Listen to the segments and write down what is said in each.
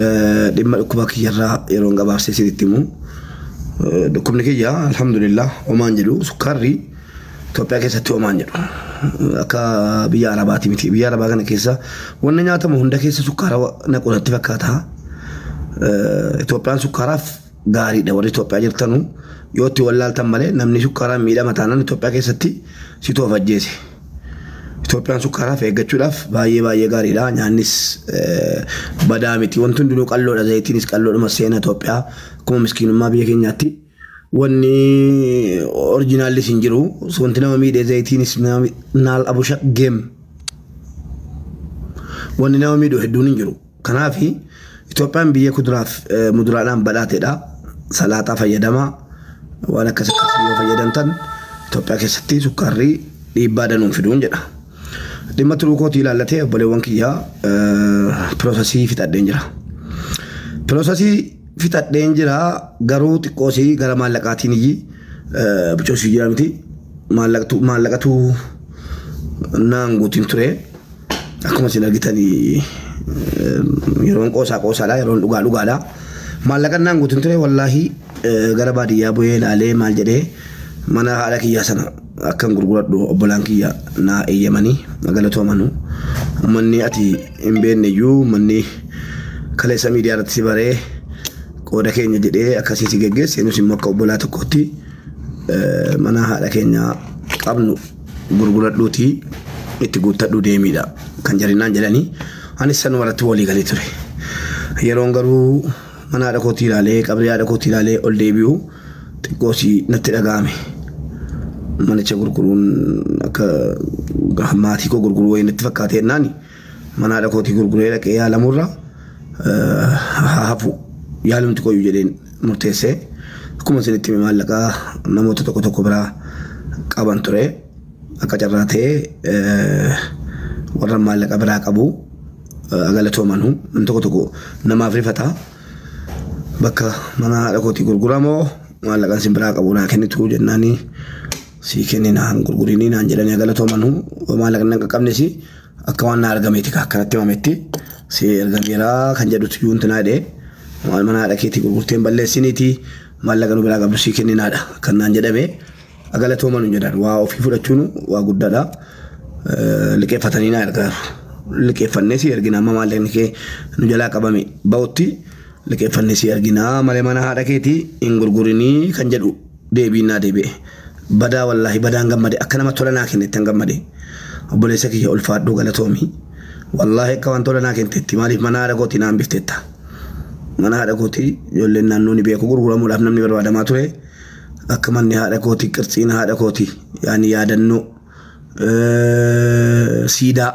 dhimma dhukkuba kiyyarraa yeroon gabaabsee sitti himu dhukkubni kiyya alhamdulillah homaan jedhu sukkaarri Itoophiyaa keessatti homaan jedhu akka biyya Arabaati miti biyya Arabaa kana keessa wanni nyaatamu hunda keessa sukkaara naqulatti fakkaata Itoophiyaan sukkaaraaf gaariidha warri Itoophiyaa jirtanu yoo itti wallaaltan malee namni sukkaaraan miidhama taanaan Itoophiyaa keessatti si toof ajjeese Itoopiyaan sukkaaraaf eeggachuudhaaf baay'ee gaariidha nyaannis badaa miti wanti hundinuu qalloodha zayitiinis qalloodhuma seena Itoophiyaa akkuma miskiinummaa biyya keenyaatti wanni originaalis hin jiru wanti nama miidhee zayitiinis naal abusha geem wanni nama miidhu hedduun hin jiru kanaaf Itoophiyaan biyya kuduraaf muduraadhaan badhaateedha salaaxaa fayyadamaa waan akkasii yoo fayyadamtan Itoophiyaa keessatti sukkaarri dhiibbaa danuun fiduun jedha dhimma turuukootii ilaallatee obboleewwan kiyyaa piroosesii fixadheen jira piroosesii fixadheen jira garuu xiqqoosii gara maallaqaatiin bichoosii jira miti maallaqatu naan guutiin ture akkuma isin argitanii yeroon qoosaadha yeroon dhugaadha maallaqan naan guutiin ture wallaahi gara baadiyyaa bu'ee ilaalee maal jedhee mana haadha kiyyaa sana akkan gurguradhu obbolaan kiyya naa eeyyamanii magalatoomanuu manni ati hin beekneyyuu manni kaleessa miidiyaa irratti si baree qooda keenya jedhee akkasitti geggeesse nus immoo akka obbolaa tokkotti mana haadha keenya qabnu gurguradhuuti itti guuttadhu deemiidha kan jarinaan jedhanii anis sanuma irratti walii galee ture yeroon garuu mana haadha kootii ilaalee qabrii haadha kootii ilaalee ol deebi'u xiqqoosii natti dhaga'ame manicha gurguruun akka maatii koo gurguruu wayii natti fakkaatee naani mana haadha kootii gurguree dhaqee yaalamurra hafu yaalumti kooyyuu jedheen murteessee akkuma isinitti maallaqaa namoota tokko biraa qaban ture akka carraa ta'ee warra maallaqa biraa qabu galatoomanuu namni tokko namaaf rifata bakka mana haadha kootii gurguramoo maallaqaan sin biraa qabu naa kennitu jennaanii si kenninaan gurgurinii naan jedhanii galatoomanuu maallaqni akka qabnes akka waan na argameeti akkanatti himametti si ergameera kan jedhutu yuunti naadhee mana haadha keetii gurgurteen balleessiniiti maallaqa nu biraa qabdu si kenninaadha kan naan jedhame galatoomanuu jedhan waa ofii fudhachuun waa guddaadha liqeeffatanii na ergaaru liqeeffannee si ergina amma maallaqni kee nu jalaa qabame ba'utti liqeeffannee si ergina malee mana haadha keetii hin gurgurinii kan jedhu deebiin naa deebi'e badaa wallaahi badaan gammade akka nama tola naa kennetti hin gammade obboleessa kiyya ulfaadhuu galatoomii wallaahi akka waan tola naa kennetti maaliif mana haadha kootii naan biftetta mana haadha kootii ijoolleen naannoo ni beeku gurguramuudhaaf namni barbaadamaa ture akka manni haadha kootii qirtsiin haadha kootii yaani yaadannoo siidaa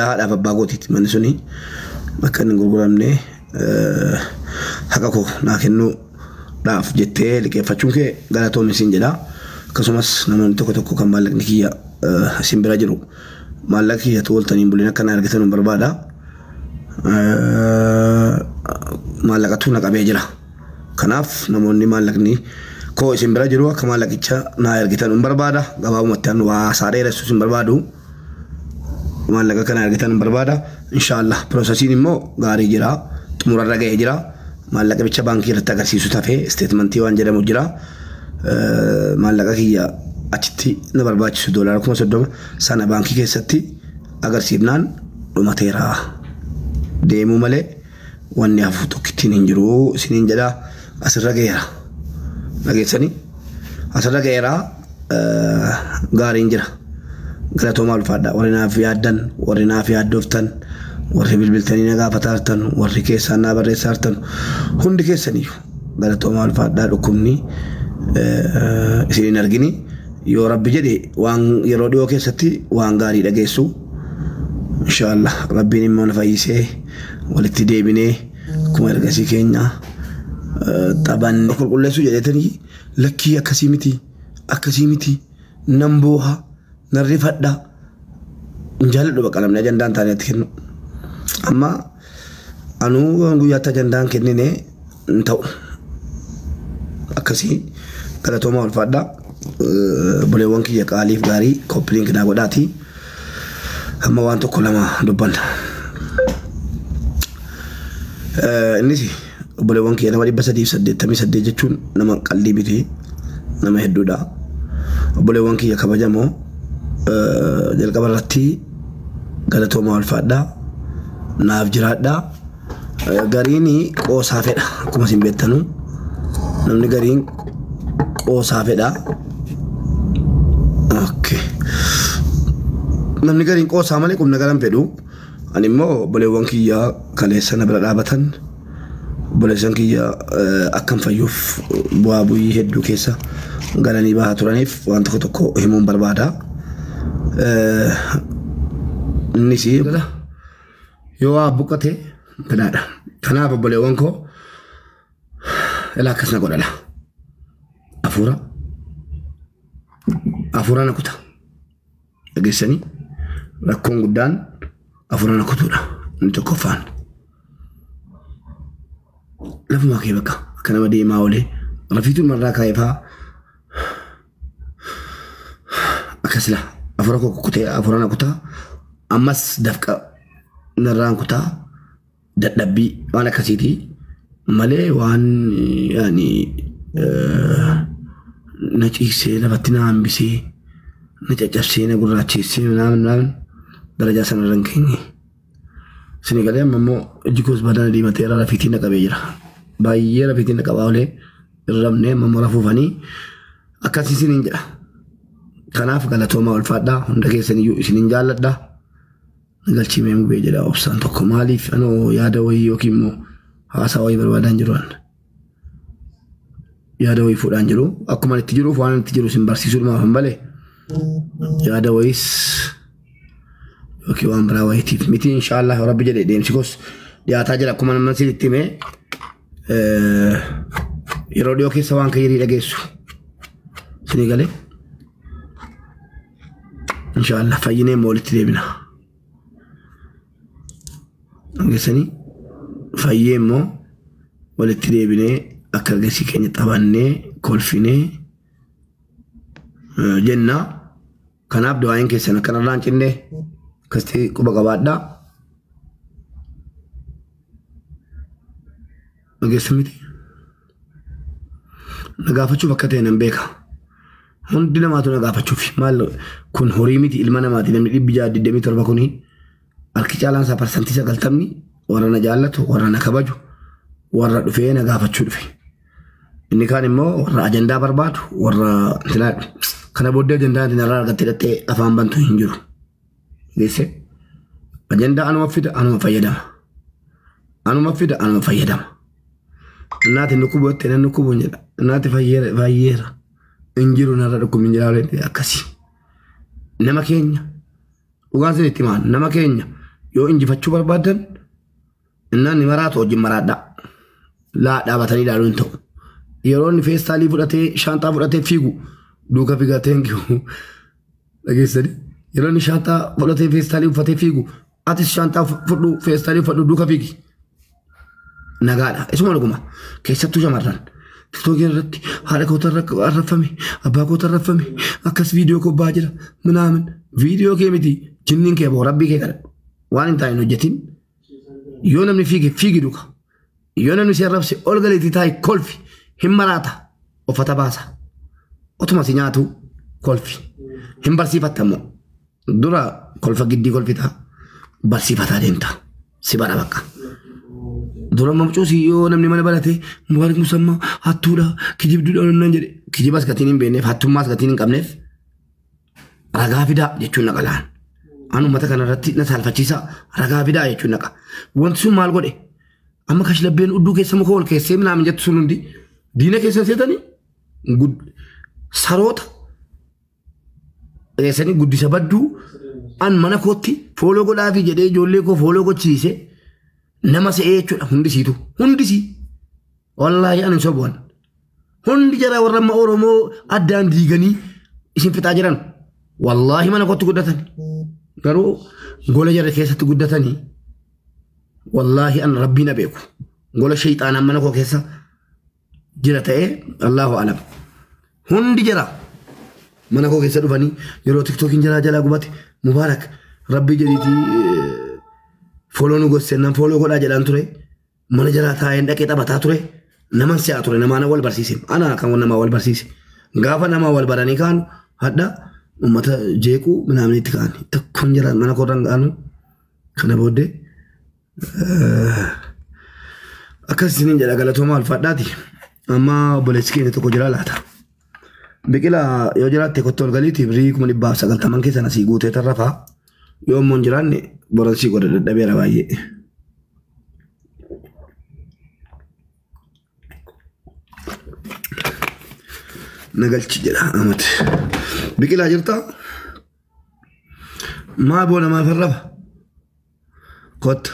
haadhaaf abbaa kootiiti manni suni akka inni gurguramne haqa koo naa kennuudhaaf jettee liqeeffachuun kee galatoomi siin jedha akkasumas namoonni tokko kan maallaqni kiyya isin bira jiru maallaqa kiyya tooltaniin buliin akka na argatan barbaada maallaqatu na qabee jira kanaaf namoonni maallaqni koo isin bira jiru akka maallaqicha na argatan barbaada gabaabumatti an waa saadheeressu isin barbaadu maallaqa kana argatan barbaada inshallah piroosesiin immoo gaarii jira xumurarra ga'ee jira maallaqa bicha baankii irratti agarsiisu tafee isteetmentii waan jedhamu jira maallaqa kiyya achitti na barbaachisu $30,000 sana baankii keessatti agarsiifnaan dhumateera deemuu malee wanni hafu tokkittiin hin jiru isiniin jedha asirra ga'eera dhageessanii asirra ga'eera gaariin jira galatoomaa ulfaadha warri naaf yaaddan warri naaf yaaddoftan warri bilbiltanii na gaafatartan warri keessaan na barreessartan hundi keessaniyyuu galatoomaa ulfaadha dhukkubni isiniin argini yoo rabbi jedhe waan yeroo dhiyoo keessatti waan gaarii dhageessu inshallah rabbiin immoo na fayyisee walitti deebinee akkuma ergasii keenya taphanne qulqulleessuu jedhetanii lakkii akkasii miti nan booha nan rifadha jaaladhu baqa namni ajandaan taanetti kennu amma anuu guyyaatti ajandaan kennine hin ta'u akkasii galatoomaa ulfaadha buleewwan kiyya qaaliif gaarii koppiliin kinaa godhaati amma waan tokko lama dubbanna Innis obboleewwan kiyya nama 388 jechuun nama qalbii miti nama hedduudha. Obboleewwan kiyya kabajamoo jalqaba irratti galatooma ulfaadhaa naaf jiraadhaa. Gariin qoosaa fedha akkuma isin beektanu namni gariin qoosaa fedha. Okay. Namni gariin qoosaa malee qubna garan fedhu. Ani immoo obboleewwan kiyya kaleessa na bira dhaabatan obboleessan kiyya akkam fayyuuf bu'aa bu'ii hedduu keessa galanii bahaa turaniif waan tokko tokko himuun barbaada. Innis yoo waa buqqate kanaadha. Kanaaf obboleewwan koo ilaa akkas na godhala. Afuura na kuta. Dhageessanii rakkoon guddaan afuura na kutuudha. Inni tokkoffaan. Lafuma kee bakka akka nama deemaa oolee rafiituun marraa kaayefaa akkasila afuura koo kutee afuura na kutaa ammas dafqa narraan kutaa dadhabbii waan akkasiitii malee waan yaani na ciisee lafatti na hambisee na caccabsee na gurraacheessee naan darajaa sanarra hin keenye. Sini galee amma immoo ijjikoos badana diimatee irraa rafiitiin na qabee jira. Baay'ee rafiitiin na qabaa oolee irrabnee amma immoo rafuufanii akkasii isiniin jedha. Kanaaf galatoomaa ulfaadhaa hunda keessaniyyuu isiniin jaalladhaa. Galchimee mubee jedha obsaan tokko maaliif anoo yaada wayii yookiin immoo haasaa wayii barbaadaan jiruun yaada wayii fuudhaan jiru akkuma itti jiruuf waan itti jiru sin barsiisuudhaaf hin balee yaada wayiis yookiin waan biraa wayiitiif miti inshaallah rabbi jedhee deemsi goos dhiyaataa jira akkuma nama sitti himee yeroo dhiyoo keessa waan kayyirii dhageessu sinii galee inshaallah fayyinee immoo walitti deebina. Dhageessanii fayyee immoo walitti deebinee akka argessii keenya xabannee kolfinee jenna. Kanaaf du'aayin keessan akkanarraa hin cinne akkasitti quba qabaadhaa. Dhageessa miti. Na gaafachuuf akka ta'e nan beeka. Hundi namaatu na gaafachuuf maal kun horii miti ilma namaati namni 627 kuni harki caalaan isaa parsantii 90 warra na jaallatu warra na kabaju warra dhufee na gaafachuu dhufe. Inni kaan immoo warra ajandaa barbaadu warra kana booddee ajandaa irraa argattee dhattee afaan bantu hin jiru. Geesse ajandaa anuma fida anuma fayyadama. Anuma fida anuma fayyadama. Naati nukubu itti nan nukubu jedha. Naati fayyeera. Injiru narra dhukkubni jiraawlee akkasii. Nama keenya dhugaan sin itti maan nama keenya yoo injifachuu barbaadan innaan ni maraatu wajjin maraadhaa. Laa dhaabatanii ilaaluun ta'u. Yeroo inni feestaalii fudhatee shaantaa fudhatee fiigu duuka figatee hin jiru. Dhageessanii yeroo inni shaantaa fudhatee feestaalii uffatee fiigu atis shaantaa fudhu feestaalii uffattu duuka fiigi. Nagaadha. Isuma dhuguma keessattuu shamarran. TikTok irratti haadha kootu arrafame abbaa kootu arrafame akkas viidiyoo kobbaa jira minaamin viidiyoo kee miti jinniin kee boo rabbii kee kadhadhu waan hin taa'in hojjetin yoo namni fiigi duuka yoo namni si arrabse ol galeetii taa'e kolfi hin maraata uffata baasa otuma si nyaatu kolfi hin barsiifattamoo dura kolfa giddii kolfita barsiifataa deemta si bara bakka. Dura mamcuusi yoo namni mana balate mubaarak musammaa hattuudha kijibduudha nan jedhe kijibas gatiin hin beekneef hattummaas gatiin hin qabneef ragaa fidaa jechuun naqa laan. Anu uummata kanarratti na saalfachiisa ragaa fidaa jechuun naqa. Wanti sun maal godhe amma kashlabbeen udduu keessa muka ol keessee minaamin jettu sun hundi diina keessa seetanii saroota reessanii guddisa badduu an mana kootti fooloo godhaafi jedhee ijoollee koo fooloo gochisiise. Nama se'ee jechuudha hundisiitu hundisii wallaahi ani sobu'an hundi jara warra amma Oromoo addaan diiganii isin fixaa jiran wallaahi mana kootti guddatan garuu gola jara keessatti guddatanii wallaahi an rabbii na beeku gola shayxaanaan mana koo keessa jira ta'ee Allahu alam hundi jara mana koo keessa dhufanii yeroo TikTokiin jalaa gubate mubaarak rabbii jedhiitii follow nu gosse nan follow godhaa jedhaan ture mana jala taa'een dhaqee taphataa ture naman si'a ture namaan wal barsiise ana kan nama wal barsiise gaafa nama wal baranii kaan hadda ummata jeequu minaamnitti kaan tokkoon jira mana korran gaanu kana booddee akkasiin jedha galatooma alfadhaati amma obboleessi keenya tokko jira laata biqila yoo jiraatte kottol galiiti birii 1990 keessa nasii guutee tarrafaa yoo immoo hin jiraanne boransii godha dadhabeera baay'ee. Nagalchi jedha amate biqilaa jirta maa boona maa farraba kotta